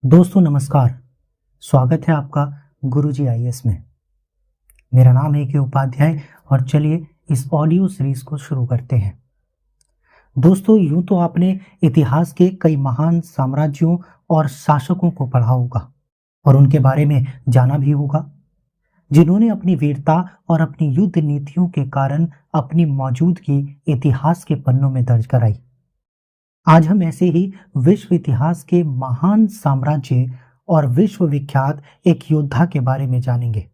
दोस्तों नमस्कार। स्वागत है आपका गुरुजी आईएएस में। मेरा नाम है के उपाध्याय और चलिए इस ऑडियो सीरीज को शुरू करते हैं। दोस्तों यूं तो आपने इतिहास के कई महान साम्राज्यों और शासकों को पढ़ा होगा और उनके बारे में जाना भी होगा, जिन्होंने अपनी वीरता और अपनी युद्ध नीतियों के कारण अपनी मौजूदगी इतिहास के पन्नों में दर्ज कराई। आज हम ऐसे ही विश्व इतिहास के महान साम्राज्य और विश्व विख्यात एक योद्धा के बारे में जानेंगे,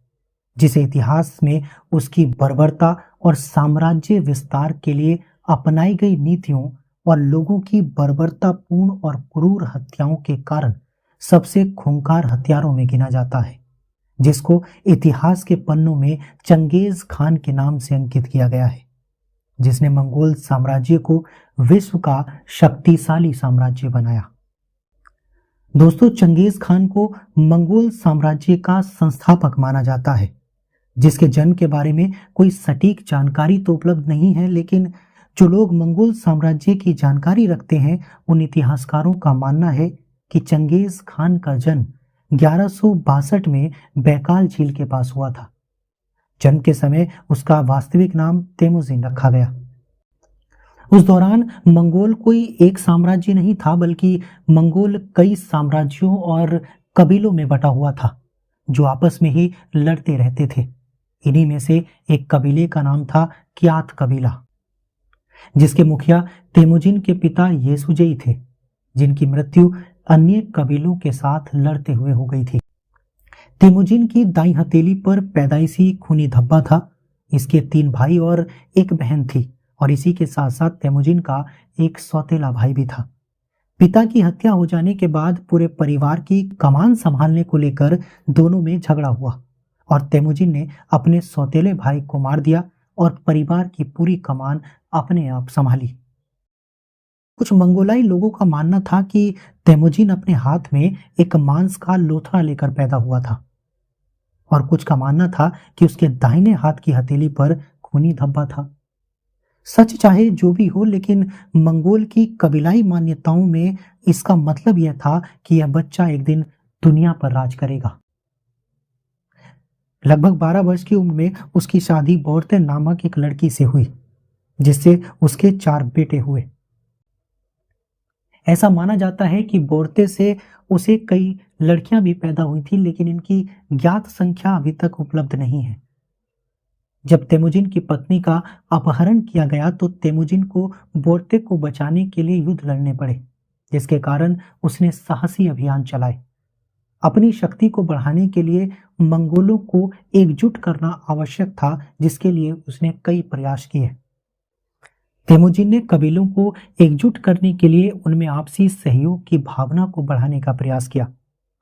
जिसे इतिहास में उसकी बर्बरता और साम्राज्य विस्तार के लिए अपनाई गई नीतियों और लोगों की बर्बरतापूर्ण और क्रूर हत्याओं के कारण सबसे खूंखार हथियारों में गिना जाता है, जिसको इतिहास के पन्नों में चंगेज खान के नाम से अंकित किया गया है, जिसने मंगोल साम्राज्य को विश्व का शक्तिशाली साम्राज्य बनाया। दोस्तों चंगेज खान को मंगोल साम्राज्य का संस्थापक माना जाता है, जिसके जन्म के बारे में कोई सटीक जानकारी तो उपलब्ध नहीं है, लेकिन जो लोग मंगोल साम्राज्य की जानकारी रखते हैं उन इतिहासकारों का मानना है कि चंगेज खान का जन्म 1162 में बैकाल झील के पास हुआ था। जन्म के समय उसका वास्तविक नाम तेमुजिन रखा गया। उस दौरान मंगोल कोई एक साम्राज्य नहीं था, बल्कि मंगोल कई साम्राज्यों और कबीलों में बटा हुआ था, जो आपस में ही लड़ते रहते थे। इन्हीं में से एक कबीले का नाम था कियात कबीला, जिसके मुखिया तेमुजिन के पिता येसुजेई थे, जिनकी मृत्यु अन्य कबीलों के साथ लड़ते हुए हो गई थी। तेमुजिन की दाईं हथेली पर पैदाइशी खूनी धब्बा था। इसके 3 भाई और एक बहन थी और इसी के साथ साथ तेमुजिन का एक सौतेला भाई भी था। पिता की हत्या हो जाने के बाद पूरे परिवार की कमान संभालने को लेकर दोनों में झगड़ा हुआ और तेमुजिन ने अपने सौतेले भाई को मार दिया और परिवार की पूरी कमान अपने आप संभाली। कुछ मंगोलाई लोगों का मानना था कि तेमुजिन अपने हाथ में एक मांस का लोथड़ा लेकर पैदा हुआ था और कुछ का मानना था कि उसके दाहिने हाथ की हथेली पर खूनी धब्बा था। सच चाहे जो भी हो, लेकिन मंगोल की कबीलाई मान्यताओं में इसका मतलब यह था कि यह बच्चा एक दिन दुनिया पर राज करेगा। लगभग 12 वर्ष की उम्र में उसकी शादी बोर्ते नामक एक लड़की से हुई, जिससे उसके 4 बेटे हुए। ऐसा माना जाता है कि बोर्ते से उसे कई लड़कियां भी पैदा हुई थी, लेकिन इनकी ज्ञात संख्या अभी तक उपलब्ध नहीं है। जब तेमुजिन की पत्नी का अपहरण किया गया तो तेमुजिन को बोर्ते को बचाने के लिए युद्ध लड़ने पड़े, जिसके कारण उसने साहसी अभियान चलाए। अपनी शक्ति को बढ़ाने के लिए मंगोलों को एकजुट करना आवश्यक था, जिसके लिए उसने कई प्रयास किए। तेमुजिन ने कबीलों को एकजुट करने के लिए उनमें आपसी सहयोग की भावना को बढ़ाने का प्रयास किया।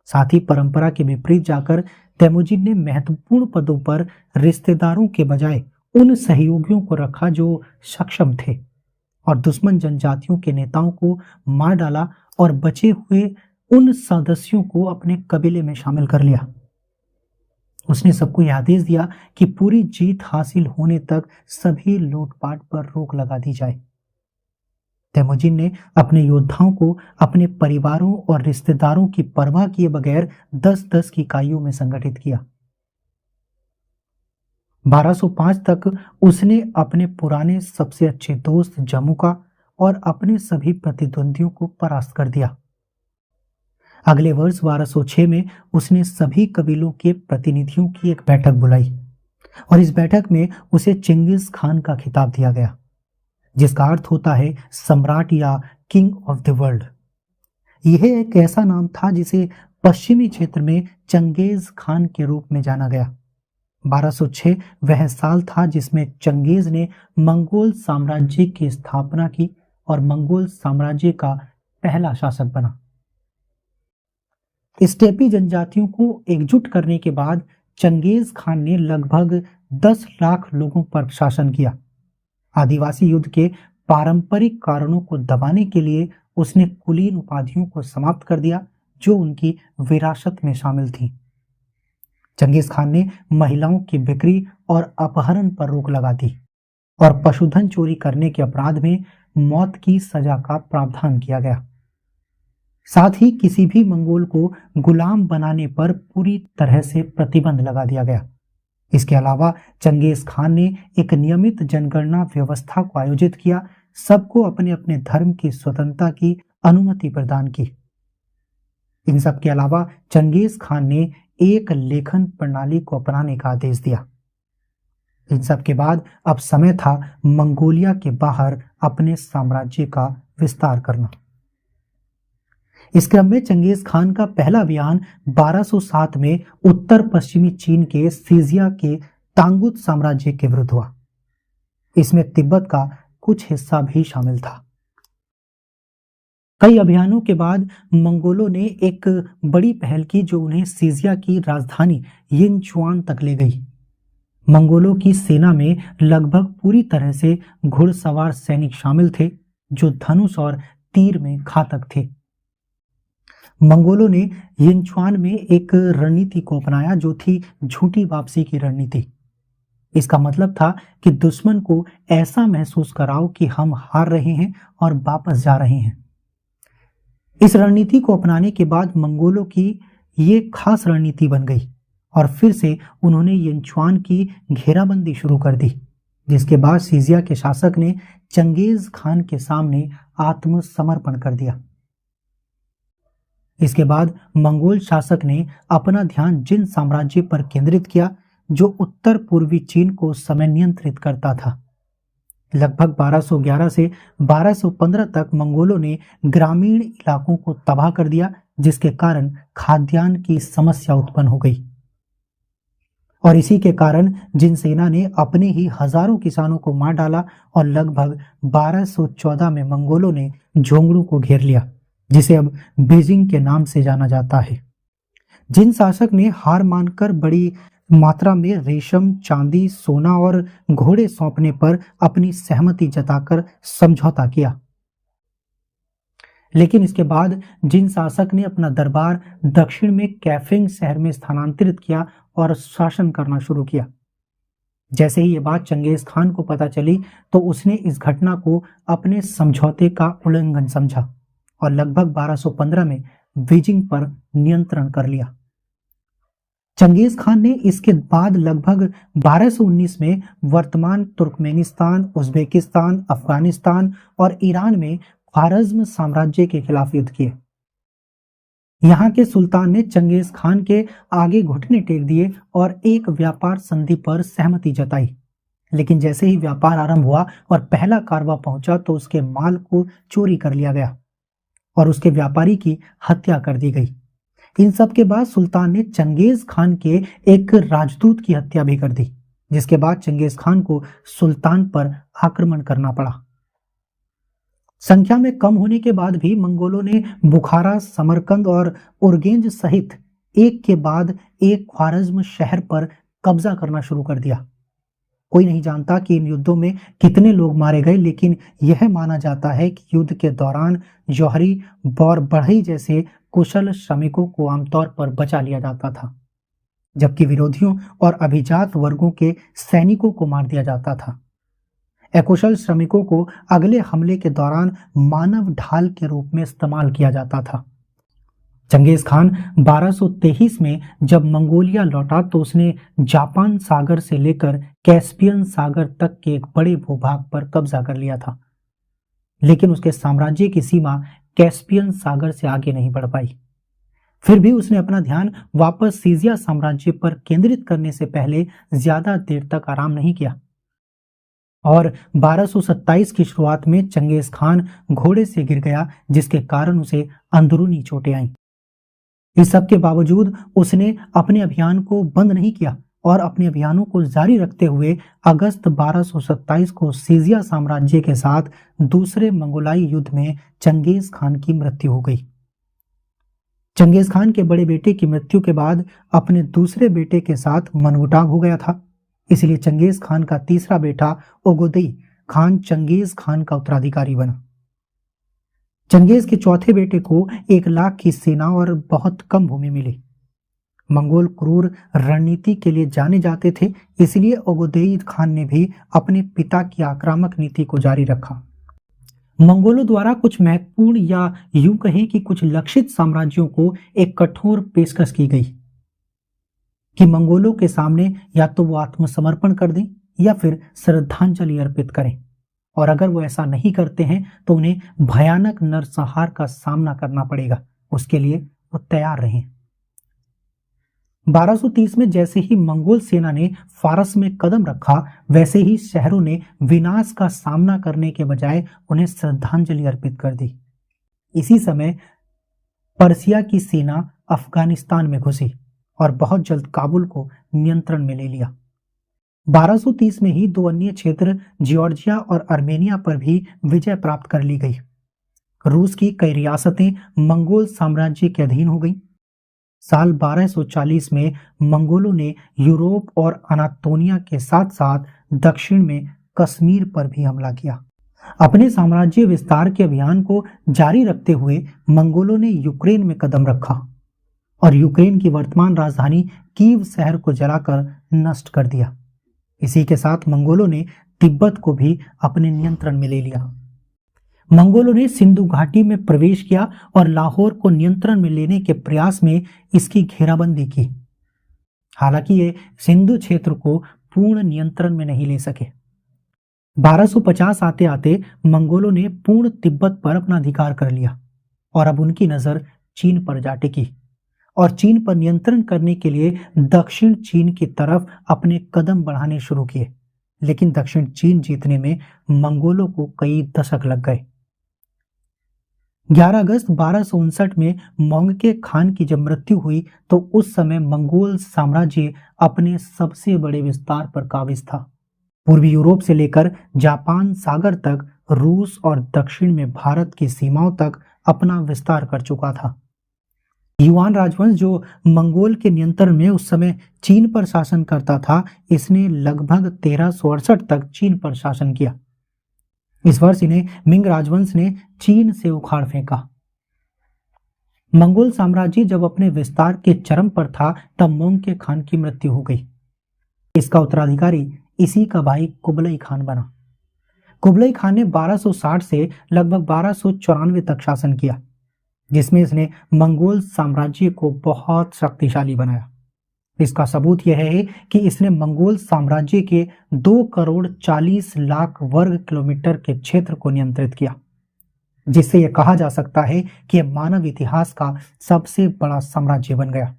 साथ ही परंपरा के विपरीत जाकर तेमुजिन ने महत्वपूर्ण पदों पर रिश्तेदारों के बजाय उन सहयोगियों को रखा जो सक्षम थे और दुश्मन जनजातियों के नेताओं को मार डाला और बचे हुए उन सदस्यों को अपने कबीले में शामिल कर लिया। उसने सबको यह आदेश दिया कि पूरी जीत हासिल होने तक सभी लूटपाट पर रोक लगा दी जाए। तेमुजिन ने अपने योद्धाओं को अपने परिवारों और रिश्तेदारों की परवाह किए बगैर 10-10 की इकाइयों में संगठित किया। 1205 तक उसने अपने पुराने सबसे अच्छे दोस्त जमुका और अपने सभी प्रतिद्वंदियों को परास्त कर दिया। अगले वर्ष 1206 में उसने सभी कबीलों के प्रतिनिधियों की एक बैठक बुलाई और इस बैठक में उसे चंगेज खान का खिताब दिया गया, जिसका अर्थ होता है सम्राट या किंग ऑफ द वर्ल्ड। यह एक ऐसा नाम था जिसे पश्चिमी क्षेत्र में चंगेज खान के रूप में जाना गया। 1206 वह साल था जिसमें चंगेज ने मंगोल साम्राज्य की स्थापना की और मंगोल साम्राज्य का पहला शासक बना। स्टेपी जनजातियों को एकजुट करने के बाद चंगेज खान ने लगभग 10 लाख लोगों पर शासन किया। आदिवासी युद्ध के पारंपरिक कारणों को दबाने के लिए उसने कुलीन उपाधियों को समाप्त कर दिया, जो उनकी विरासत में शामिल थी। चंगेज खान ने महिलाओं की बिक्री और अपहरण पर रोक लगा दी और पशुधन चोरी करने के अपराध में मौत की सजा का प्रावधान किया गया। साथ ही किसी भी मंगोल को गुलाम बनाने पर पूरी तरह से प्रतिबंध लगा दिया गया। इसके अलावा चंगेज खान ने एक नियमित जनगणना व्यवस्था को आयोजित किया, सबको अपने अपने धर्म की स्वतंत्रता की अनुमति प्रदान की। इन सब के अलावा चंगेज खान ने एक लेखन प्रणाली को अपनाने का आदेश दिया। इन सब के बाद अब समय था मंगोलिया के बाहर अपने साम्राज्य का विस्तार करना। इस क्रम में चंगेज खान का पहला अभियान 1207 में उत्तर पश्चिमी चीन के सीजिया के तांगुत साम्राज्य के विरुद्ध हुआ। इसमें तिब्बत का कुछ हिस्सा भी शामिल था। कई अभियानों के बाद मंगोलों ने एक बड़ी पहल की जो उन्हें सीजिया की राजधानी यिनचुआन तक ले गई। मंगोलों की सेना में लगभग पूरी तरह से घुड़सवार सैनिक शामिल थे जो धनुष और तीर में घातक थे। मंगोलों ने यिनचुआन में एक रणनीति को अपनाया जो थी झूठी वापसी की रणनीति। इसका मतलब था कि दुश्मन को ऐसा महसूस कराओ कि हम हार रहे हैं और वापस जा रहे हैं। इस रणनीति को अपनाने के बाद मंगोलों की ये खास रणनीति बन गई और फिर से उन्होंने यिनचुआन की घेराबंदी शुरू कर दी, जिसके बाद सीजिया के शासक ने चंगेज खान के सामने आत्मसमर्पण कर दिया। इसके बाद मंगोल शासक ने अपना ध्यान जिन साम्राज्य पर केंद्रित किया जो उत्तर पूर्वी चीन को समय नियंत्रित करता था। लगभग 1211 से 1215 तक मंगोलों ने ग्रामीण इलाकों को तबाह कर दिया, जिसके कारण खाद्यान्न की समस्या उत्पन्न हो गई और इसी के कारण जिन सेना ने अपने ही हजारों किसानों को मार डाला और लगभग 1214 में मंगोलों ने झोंगड़ू को घेर लिया, जिसे अब बीजिंग के नाम से जाना जाता है। जिन शासक ने हार मानकर बड़ी मात्रा में रेशम, चांदी, सोना और घोड़े सौंपने पर अपनी सहमति जताकर समझौता किया, लेकिन इसके बाद जिन शासक ने अपना दरबार दक्षिण में कैफिंग शहर में स्थानांतरित किया और शासन करना शुरू किया। जैसे ही ये बात चंगेज खान को पता चली तो उसने इस घटना को अपने समझौते का उल्लंघन समझा और लगभग 1215 में बीजिंग पर नियंत्रण कर लिया। चंगेज खान ने इसके बाद लगभग 1219 में वर्तमान तुर्कमेनिस्तान, उज्बेकिस्तान, अफगानिस्तान और ईरान में ख्वारज़्म साम्राज्य के खिलाफ युद्ध किए। यहाँ के सुल्तान ने चंगेज खान के आगे घुटने टेक दिए और एक व्यापार संधि पर सहमति जताई, लेकिन जैसे ही व्यापार आरंभ हुआ और पहला कारवा पहुंचा तो उसके माल को चोरी कर लिया गया और उसके व्यापारी की हत्या कर दी गई। इन सब के बाद सुल्तान ने चंगेज खान के एक राजदूत की हत्या भी कर दी, जिसके बाद चंगेज खान को सुल्तान पर आक्रमण करना पड़ा। संख्या में कम होने के बाद भी मंगोलों ने बुखारा, समरकंद और उर्गेंज सहित एक के बाद एक ख्वारज़्म शहर पर कब्जा करना शुरू कर दिया। कोई नहीं जानता कि इन युद्धों में कितने लोग मारे गए, लेकिन यह माना जाता है कि युद्ध के दौरान जौहरी और बढ़ई जैसे कुशल श्रमिकों को आमतौर पर बचा लिया जाता था, जबकि विरोधियों और अभिजात वर्गों के सैनिकों को मार दिया जाता था। अकुशल श्रमिकों को अगले हमले के दौरान मानव ढाल के रूप में इस्तेमाल किया जाता था। चंगेज खान 1223 में जब मंगोलिया लौटा तो उसने जापान सागर से लेकर कैस्पियन सागर तक के एक बड़े भूभाग पर कब्जा कर लिया था, लेकिन उसके साम्राज्य की सीमा कैस्पियन सागर से आगे नहीं बढ़ पाई। फिर भी उसने अपना ध्यान वापस सीजिया साम्राज्य पर केंद्रित करने से पहले ज्यादा देर तक आराम नहीं किया और 1227 की शुरुआत में चंगेज खान घोड़े से गिर गया, जिसके कारण उसे अंदरूनी चोटें आईं। इस सब के बावजूद उसने अपने अभियान को बंद नहीं किया और अपने अभियानों को जारी रखते हुए अगस्त 1227 को सीजिया साम्राज्य के साथ दूसरे मंगोलाई युद्ध में चंगेज खान की मृत्यु हो गई। चंगेज खान के बड़े बेटे की मृत्यु के बाद अपने दूसरे बेटे के साथ मनमुटाव हो गया था, इसलिए चंगेज खान का तीसरा बेटा ओगोदेई खान चंगेज खान का उत्तराधिकारी बना। चंगेज के चौथे बेटे को 1 लाख की सेना और बहुत कम भूमि मिली। मंगोल क्रूर रणनीति के लिए जाने जाते थे, इसलिए ओगोदेई खान ने भी अपने पिता की आक्रामक नीति को जारी रखा। मंगोलों द्वारा कुछ महत्वपूर्ण या यूं कहें कि कुछ लक्षित साम्राज्यों को एक कठोर पेशकश की गई कि मंगोलों के सामने या तो वो आत्मसमर्पण कर दें या फिर श्रद्धांजलि अर्पित करें, और अगर वो ऐसा नहीं करते हैं तो उन्हें भयानक नरसंहार का सामना करना पड़ेगा। उसके लिए वो तैयार रहें। 1230 में जैसे ही मंगोल सेना ने फारस में कदम रखा, वैसे ही शहरों ने विनाश का सामना करने के बजाय उन्हें श्रद्धांजलि अर्पित कर दी। इसी समय पर्सिया की सेना अफगानिस्तान में घुसी और बहुत जल्द काबुल को नियंत्रण में ले लिया। 1230 में ही दो अन्य क्षेत्र जॉर्जिया और आर्मेनिया पर भी विजय प्राप्त कर ली गई। रूस की कई रियासतें मंगोल साम्राज्य के अधीन हो गईं। साल 1240 में मंगोलों ने यूरोप और अनातोलिया के साथ साथ दक्षिण में कश्मीर पर भी हमला किया। अपने साम्राज्य विस्तार के अभियान को जारी रखते हुए मंगोलों ने यूक्रेन में कदम रखा और यूक्रेन की वर्तमान राजधानी कीव शहर को जलाकर नष्ट कर दिया। इसी के साथ मंगोलों ने तिब्बत को भी अपने नियंत्रण में ले लिया। मंगोलों ने सिंधु घाटी में प्रवेश किया और लाहौर को नियंत्रण में लेने के प्रयास में इसकी घेराबंदी की। हालांकि ये सिंधु क्षेत्र को पूर्ण नियंत्रण में नहीं ले सके। 1250 आते आते मंगोलों ने पूर्ण तिब्बत पर अपना अधिकार कर लिया और अब उनकी नजर चीन पर जा टिकी और चीन पर नियंत्रण करने के लिए दक्षिण चीन की तरफ अपने कदम बढ़ाने शुरू किए। लेकिन दक्षिण चीन जीतने में मंगोलों को कई दशक लग गए। 11 अगस्त 1259 में मोंगके खान की जब मृत्यु हुई तो उस समय मंगोल साम्राज्य अपने सबसे बड़े विस्तार पर काबिज था। पूर्वी यूरोप से लेकर जापान सागर तक, रूस और दक्षिण में भारत की सीमाओं तक अपना विस्तार कर चुका था। युआन राजवंश जो मंगोल के नियंत्रण में उस समय चीन पर शासन करता था, इसने लगभग 1368 तक चीन पर शासन किया। इस वर्ष इन्हें मिंग राजवंश ने चीन से उखाड़ फेंका। मंगोल साम्राज्य जब अपने विस्तार के चरम पर था तब मोंगके खान की मृत्यु हो गई। इसका उत्तराधिकारी इसी का भाई कुबलई खान बना। कुबलई खान ने 1260 से लगभग 1294 तक शासन किया, जिसमें इसने मंगोल साम्राज्य को बहुत शक्तिशाली बनाया। इसका सबूत यह है कि इसने मंगोल साम्राज्य के 2,40,00,000 वर्ग किलोमीटर के क्षेत्र को नियंत्रित किया, जिससे यह कहा जा सकता है कि यह मानव इतिहास का सबसे बड़ा साम्राज्य बन गया।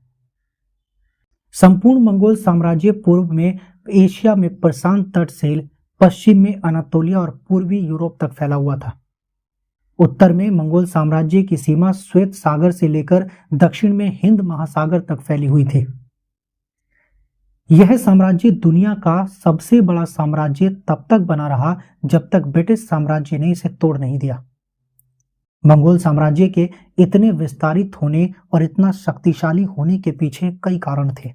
संपूर्ण मंगोल साम्राज्य पूर्व में एशिया में प्रशांत तट से पश्चिम में अनातोलिया और पूर्वी यूरोप तक फैला हुआ था। उत्तर में मंगोल साम्राज्य की सीमा श्वेत सागर से लेकर दक्षिण में हिंद महासागर तक फैली हुई थी। यह साम्राज्य दुनिया का सबसे बड़ा साम्राज्य तब तक बना रहा जब तक ब्रिटिश साम्राज्य ने इसे तोड़ नहीं दिया। मंगोल साम्राज्य के इतने विस्तारित होने और इतना शक्तिशाली होने के पीछे कई कारण थे।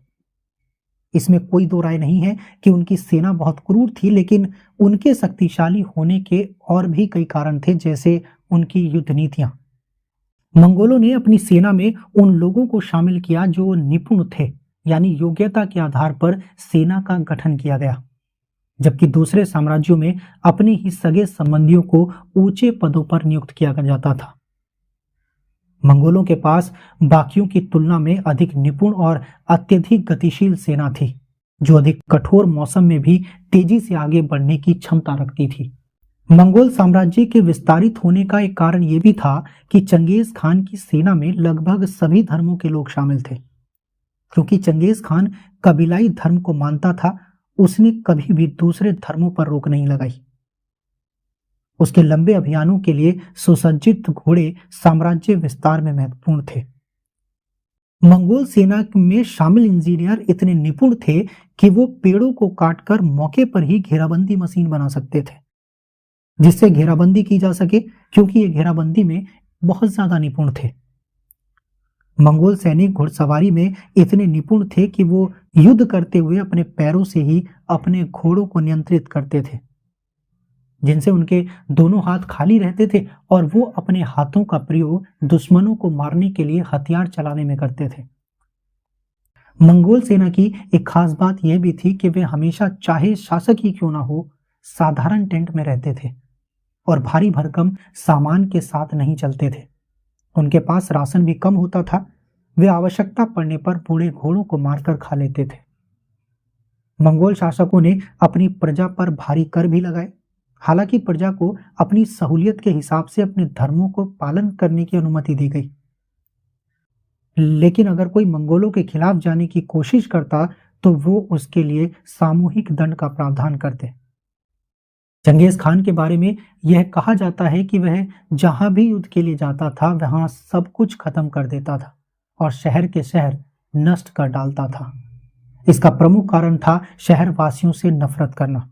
इसमें कोई दो राय नहीं है कि उनकी सेना बहुत क्रूर थी, लेकिन उनके शक्तिशाली होने के और भी कई कारण थे, जैसे उनकी युद्ध नीतियां। मंगोलों ने अपनी सेना में उन लोगों को शामिल किया जो निपुण थे, यानी योग्यता के आधार पर सेना का गठन किया गया, जबकि दूसरे साम्राज्यों में अपने ही सगे संबंधियों को ऊंचे पदों पर नियुक्त किया जाता था। मंगोलों के पास बाकियों की तुलना में अधिक निपुण और अत्यधिक गतिशील सेना थी, जो अधिक कठोर मौसम में भी तेजी से आगे बढ़ने की क्षमता रखती थी। मंगोल साम्राज्य के विस्तारित होने का एक कारण यह भी था कि चंगेज खान की सेना में लगभग सभी धर्मों के लोग शामिल थे। क्योंकि चंगेज खान कबीलाई धर्म को मानता था, उसने कभी भी दूसरे धर्मों पर रोक नहीं लगाई। उसके लंबे अभियानों के लिए सुसज्जित घोड़े साम्राज्य विस्तार में महत्वपूर्ण थे। मंगोल सेना में शामिल इंजीनियर इतने निपुण थे कि वो पेड़ों को काटकर मौके पर ही घेराबंदी मशीन बना सकते थे, जिससे घेराबंदी की जा सके, क्योंकि ये घेराबंदी में बहुत ज्यादा निपुण थे। मंगोल सैनिक घुड़सवारी में इतने निपुण थे कि वो युद्ध करते हुए अपने पैरों से ही अपने घोड़ों को नियंत्रित करते थे, जिनसे उनके दोनों हाथ खाली रहते थे और वो अपने हाथों का प्रयोग दुश्मनों को मारने के लिए हथियार चलाने में करते थे। मंगोल सेना की एक खास बात यह भी थी कि वे हमेशा, चाहे शासक ही क्यों ना हो, साधारण टेंट में रहते थे और भारी भरकम सामान के साथ नहीं चलते थे। उनके पास राशन भी कम होता था। वे आवश्यकता पड़ने पर बूढ़े घोड़ों को मारकर खा लेते थे। मंगोल शासकों ने अपनी प्रजा पर भारी कर भी लगाए। हालांकि प्रजा को अपनी सहूलियत के हिसाब से अपने धर्मों को पालन करने की अनुमति दी गई, लेकिन अगर कोई मंगोलों के खिलाफ जाने की कोशिश करता तो वो उसके लिए सामूहिक दंड का प्रावधान करते। चंगेज खान के बारे में यह कहा जाता है कि वह जहां भी युद्ध के लिए जाता था वहां सब कुछ खत्म कर देता था और शहर के शहर नष्ट कर डालता था। इसका प्रमुख कारण था शहरवासियों से नफरत करना,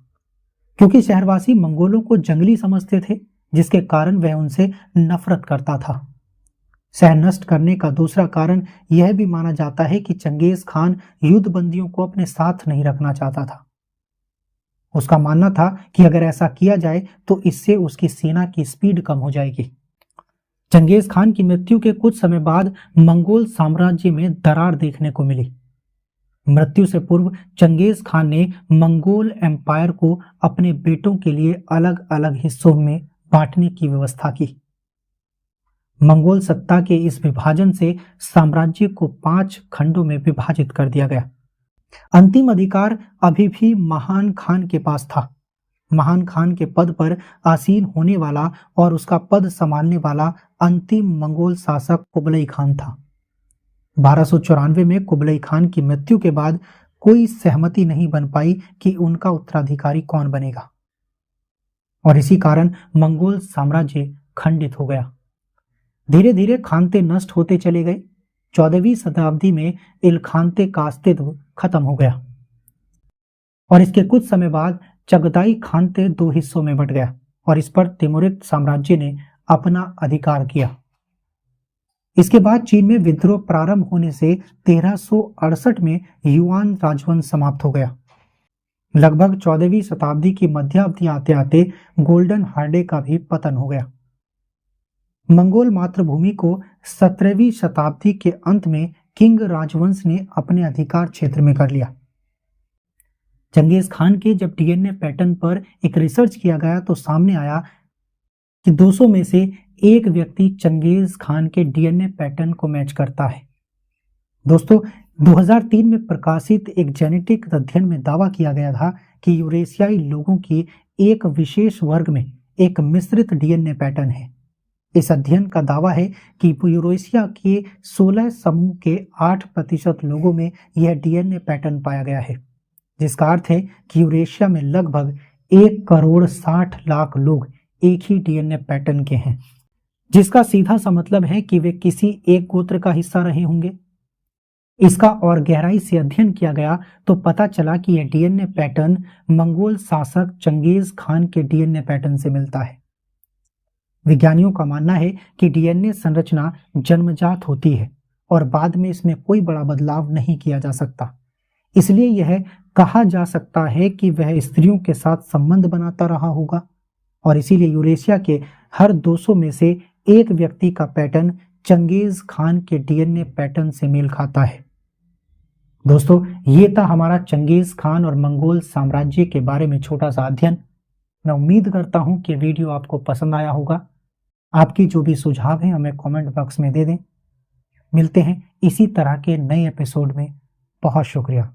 क्योंकि शहरवासी मंगोलों को जंगली समझते थे, जिसके कारण वह उनसे नफरत करता था। शहर नष्ट करने का दूसरा कारण यह भी माना जाता है कि चंगेज खान युद्ध बंदियों को अपने साथ नहीं रखना चाहता था। उसका मानना था कि अगर ऐसा किया जाए तो इससे उसकी सेना की स्पीड कम हो जाएगी। चंगेज खान की मृत्यु के कुछ समय बाद मंगोल साम्राज्य में दरार देखने को मिली। मृत्यु से पूर्व चंगेज खान ने मंगोल एम्पायर को अपने बेटों के लिए अलग अलग हिस्सों में बांटने की व्यवस्था की। मंगोल सत्ता के इस विभाजन से साम्राज्य को 5 खंडों में विभाजित कर दिया गया। अंतिम अधिकार अभी भी महान खान के पास था। महान खान के पद पर आसीन होने वाला और उसका पद संभालने वाला अंतिम मंगोल शासक कुबलई खान था। 1294 में कुबलई खान की मृत्यु के बाद कोई सहमति नहीं बन पाई कि उनका उत्तराधिकारी कौन बनेगा, और इसी कारण मंगोल साम्राज्य खंडित हो गया। धीरे धीरे खानते नष्ट होते चले गए। 14वीं शताब्दी में इलखानते का अस्तित्व खत्म हो गया और इसके कुछ समय बाद चगताई खानते 2 हिस्सों में बंट गया और इस पर तिमुरिद साम्राज्य ने अपना अधिकार किया। इसके बाद चीन में विद्रोह प्रारंभ होने से 1368 में युआन राजवंश समाप्त हो गया। लगभग 14वीं शताब्दी की मध्यावधि आते आते गोल्डन हार्डे का भी पतन हो गया। मंगोल मातृभूमि को 17वीं शताब्दी के अंत में किंग राजवंश ने अपने अधिकार क्षेत्र में कर लिया। चंगेज खान के जब डीएनए पैटर्न पर एक रिसर्च किया गया तो सामने आया कि 200 में से एक व्यक्ति चंगेज खान के डीएनए पैटर्न को मैच करता है। दोस्तों, 2003 में प्रकाशित एक जेनेटिक अध्ययन में दावा किया गया था कि यूरेशियाई लोगों की एक विशेष वर्ग में एक मिश्रित डीएनए पैटर्न है। इस अध्ययन का दावा है कि यूरेशिया के 16 समूह के 8% लोगों में यह डीएनए पैटर्न पाया गया है, जिसका अर्थ है कि यूरेशिया में लगभग 1,60,00,000 लोग एक ही डीएनए पैटर्न के हैं, जिसका सीधा सा मतलब है कि वे किसी एक गोत्र का हिस्सा रहे होंगे। इसका और गहराई से अध्ययन किया गया तो पता चला कि यह डीएनए पैटर्न मंगोल शासक चंगेज खान के डीएनए पैटर्न से मिलता है। विज्ञानियों का मानना है कि डीएनए संरचना जन्मजात होती है और बाद में इसमें कोई बड़ा बदलाव नहीं किया जा सकता। इसलिए यह कहा जा सकता है कि वह स्त्रियों के साथ संबंध बनाता रहा होगा और इसीलिए यूरेशिया के हर 200 में से एक व्यक्ति का पैटर्न चंगेज खान के डीएनए पैटर्न से मेल खाता है। दोस्तों, ये था हमारा चंगेज खान और मंगोल साम्राज्य के बारे में छोटा सा अध्ययन। मैं उम्मीद करता हूं कि वीडियो आपको पसंद आया होगा। आपकी जो भी सुझाव हैं हमें कमेंट बॉक्स में दे दें। मिलते हैं इसी तरह के नए एपिसोड में। बहुत शुक्रिया।